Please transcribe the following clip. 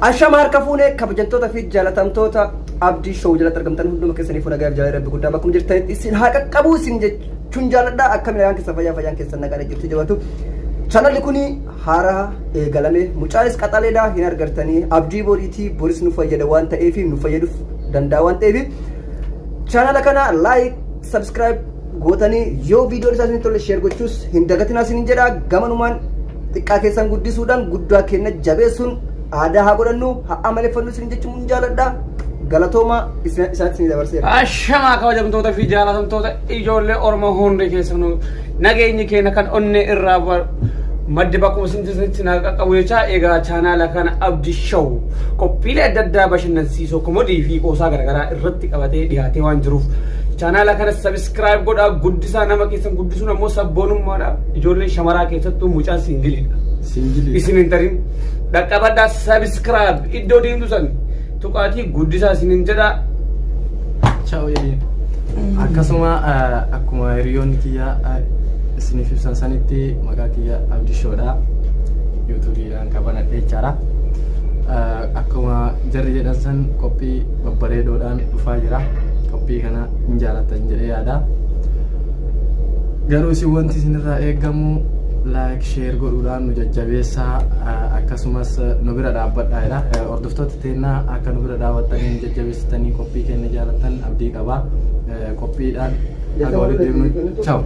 Ashama harka fuune kabajamtoota fi jaalatamtoota abdii show jalatti argamtan hunduma keessanii fuuna gaaf jaalala rabbi guddaa bakkum jirtanitti isin haqa qabu isin jechuun jaaladha akka midhaan keessa fayyaan keessan nagaa jirtu jabaatu chanalli kuni haaraa eegalame mucaanis qaxaleedha hin argartanii abdii boriitii boris nu fayyada waan ta'eef nu fayyaduuf danda'a waan ta'eef chanala kana like subscribe gootanii yoo viidiyoon isaa isin tolle share gochuus hin dagatinaa isin jedha gamanumaan xiqqaa keessan guddisuudhaan guddaa kenna jabeessuun aadaa haa godhannu haa amaleeffannu isin jechuun jaaladha galatooma isaatti isin dabarseera. Ashamaa kabajamtoota fi jaalatamtoota ijoollee Oromoo hundi keessanuu nageenyi keenya kan onnee irraa maddi bakkuma isin na qaqqabu jecha egaa chaanaala kana Abdii Show qophiilee adda addaa bashannansiisoo komodii fi qoosaa garaagaraa irratti qabatee dhiyaatee waan jiruuf chaanaala kana subscribe godhaa guddisaa nama keessan guddisuun ammoo sabboonummaadha ijoollee shamaraa keessattuu mucaa singiliidha. Isin hin tarin dhaqqabadhaa subscribe iddoo diimtu san tuqaatii guddisaa isin jedha. Ciao jedheen. Akkasuma akkuma hiriyoonni kiyya isiniif ibsan sanitti maqaa kiyya Abdii Showdha. YouTube'dhaan qabanadhee jechaadha. Akkuma jarri jedhan san qophii babbareedoodhaan dhufaa jira. Qophii kana hin jaallattan jedhee yaada. Garuu isin wanti isinirraa eegamu like share godhuudhaan nu jajjabeessaa akkasumas nu bira dhaabbadhaa jedha. Hordoftoota teennaa akka nu bira dhaabbattanii nu jajjabeessitanii qophii keenya jaallattan abdii qaba. Qophiidhaan akka walitti deemnu ciao.